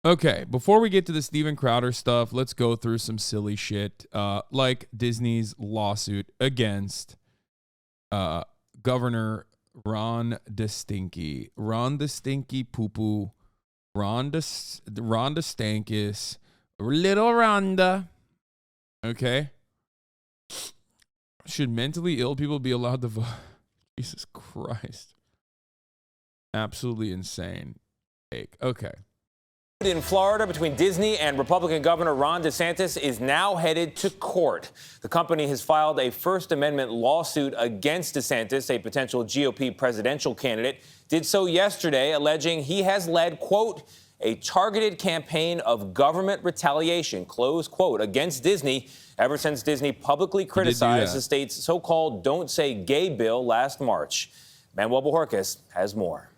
Okay, before we get to the Steven Crowder stuff, let's go through some silly shit, like Disney's lawsuit against Governor Ron DeStinky. Ron DeStinky Poo-Poo. Ron DeStankis. Little Rhonda. Okay. Should mentally ill people be allowed to vote? Jesus Christ. Absolutely insane. Okay. In Florida, between Disney and Republican Governor Ron DeSantis is now headed to court. The company has filed a First Amendment lawsuit against DeSantis, a potential GOP presidential candidate. Did so yesterday, alleging he has led, quote, a targeted campaign of government retaliation, close quote, against Disney ever since Disney publicly criticized the state's so-called Don't Say Gay bill last March. Manuel Bojorquez has more.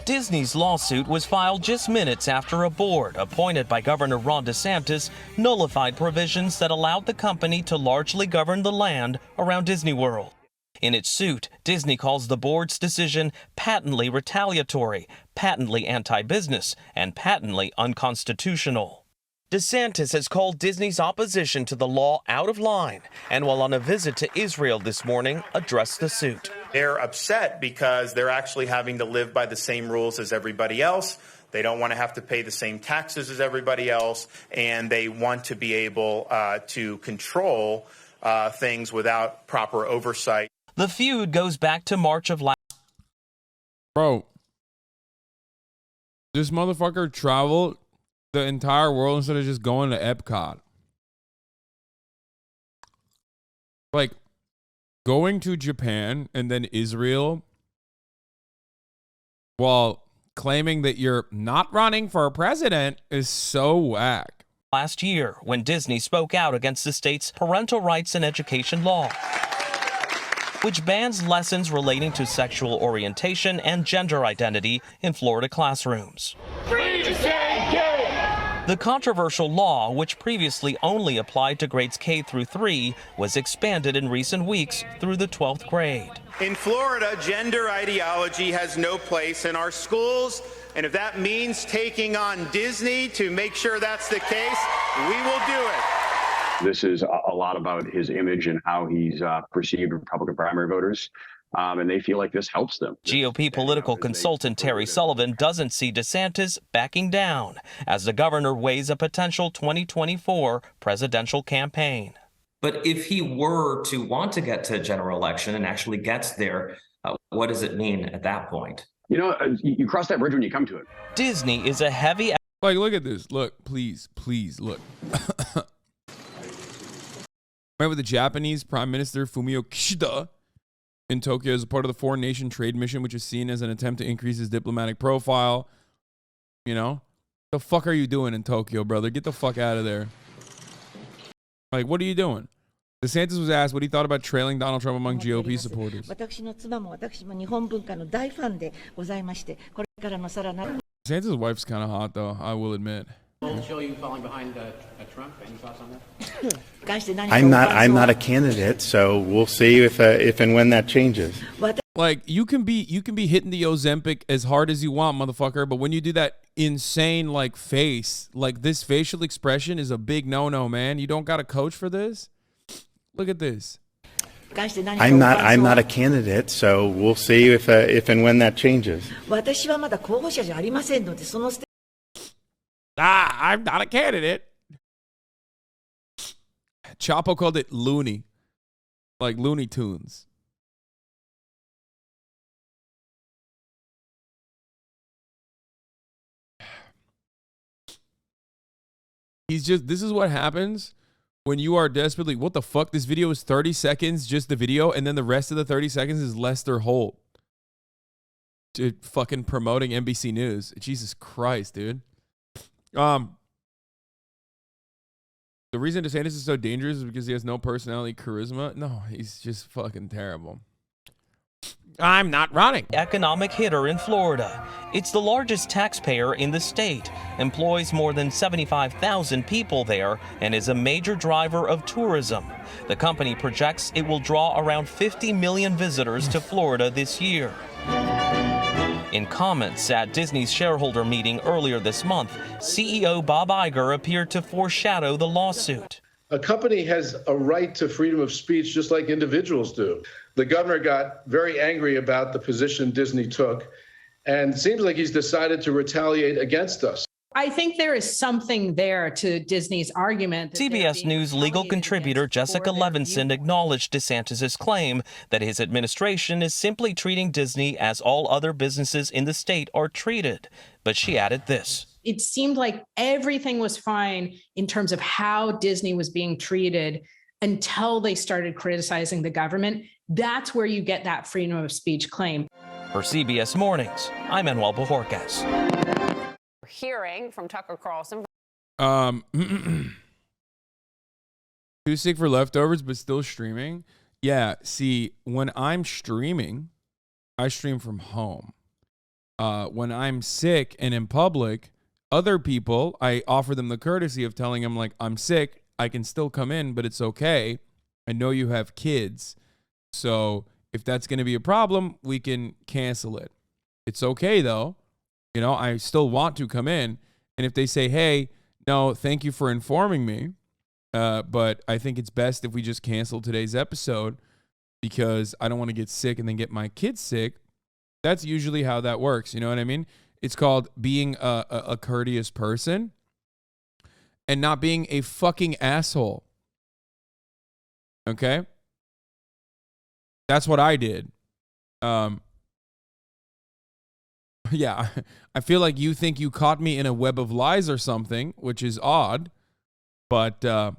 Disney's lawsuit was filed just minutes after a board appointed by Governor Ron DeSantis nullified provisions that allowed the company to largely govern the land around Disney World. In its suit, Disney calls the board's decision patently retaliatory, patently anti-business, and patently unconstitutional. DeSantis has called Disney's opposition to the law out of line and, while on a visit to Israel this morning, addressed the suit. They're upset because they're actually having to live by the same rules as everybody else. They don't want to have to pay the same taxes as everybody else, and they want to be able to control things without proper oversight. The feud goes back to March of last. Bro, this motherfucker traveled the entire world instead of just going to Epcot. Like, going to Japan and then Israel while claiming that you're not running for president is so whack. Last year, when Disney spoke out against the state's parental rights and education law, which bans lessons relating to sexual orientation and gender identity in Florida classrooms. Free to say gay! The controversial law, which previously only applied to grades K through 3, was expanded in recent weeks through the 12th grade. In Florida, gender ideology has no place in our schools, and if that means taking on Disney to make sure that's the case, we will do it. This is a lot about his image and how he's perceived Republican primary voters. And they feel like this helps them. GOP political consultant Terry Sullivan doesn't see DeSantis backing down as the governor weighs a potential 2024 presidential campaign. But if he were to want to get to a general election and actually gets there, what does it mean at that point? You know, you cross that bridge when you come to it. Disney is a heavy... Like, look at this. Look, please, look. Remember the Japanese Prime Minister Fumio Kishida in Tokyo as a part of the foreign nation trade mission, which is seen as an attempt to increase his diplomatic profile. You know? The fuck are you doing in Tokyo, brother? Get the fuck out of there. Like, what are you doing? DeSantis was asked what he thought about trailing Donald Trump among GOP supporters. DeSantis' wife's kind of hot, though, I will admit. Show you falling behind Trump. Any thoughts on that? I'm not a candidate, so we'll see if and when that changes. Like, you can be hitting the Ozempic as hard as you want, motherfucker, but when you do that insane like face, like this facial expression is a big no-no, man. You don't got a coach for this. Look at this. I'm not a candidate, so we'll see if and when that changes. I'm not a candidate. Chapo called it loony. Like Looney Tunes. This is what happens when you are desperately, what the fuck? This video is 30 seconds, just the video, and then the rest of the 30 seconds is Lester Holt. Dude, fucking promoting NBC News. Jesus Christ, dude. The reason DeSantis is so dangerous is because he has no personality, charisma. No, he's just fucking terrible. I'm not running. Economic hitter in Florida. It's the largest taxpayer in the state, employs more than 75,000 people there, and is a major driver of tourism. The company projects it will draw around 50 million visitors to Florida this year. In comments at Disney's shareholder meeting earlier this month, CEO Bob Iger appeared to foreshadow the lawsuit. A company has a right to freedom of speech just like individuals do. The governor got very angry about the position Disney took, and it seems like he's decided to retaliate against us. I think there is something there to Disney's argument. CBS News legal contributor Jessica Levinson acknowledged DeSantis' claim that his administration is simply treating Disney as all other businesses in the state are treated. But she added this. It seemed like everything was fine in terms of how Disney was being treated until they started criticizing the government. That's where you get that freedom of speech claim. For CBS Mornings, I'm Manuel Bojorquez. Hearing from Tucker Carlson. Too sick for leftovers, but still streaming. Yeah, see, when I'm streaming, I stream from home. When I'm sick and in public, other people, I offer them the courtesy of telling them, like, I'm sick, I can still come in, but it's okay. I know you have kids, so if that's going to be a problem, we can cancel it. It's okay, though. You know, I still want to come in. And if they say, hey, no, thank you for informing me, but I think it's best if we just cancel today's episode because I don't want to get sick and then get my kids sick. That's usually how that works. You know what I mean? It's called being a courteous person and not being a fucking asshole. Okay? That's what I did. Yeah, I feel like you think you caught me in a web of lies or something, which is odd, but, you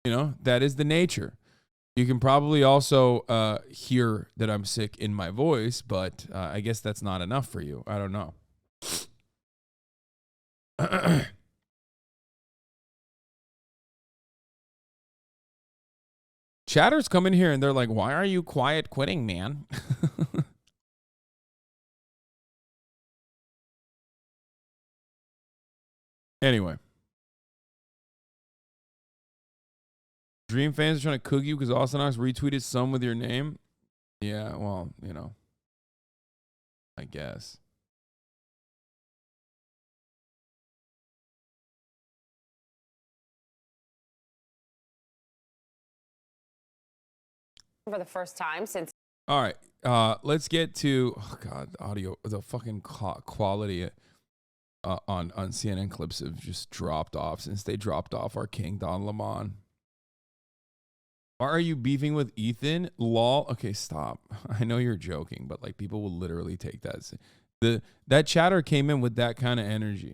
know, that is the nature. You can probably also hear that I'm sick in my voice, but I guess that's not enough for you. I don't know. Chatters come in here and they're like, why are you quiet quitting, man? Anyway. Dream fans are trying to cook you because Austin Knox retweeted some with your name. Yeah, well, you know. I guess. For the first time since. All right. Let's get to, oh God, audio, the fucking quality on CNN clips have just dropped off since they dropped off our king, Don Lemon. Why are you beefing with Ethan? Lol. Okay, stop. I know you're joking, but like people will literally take that. That chatter came in with that kind of energy.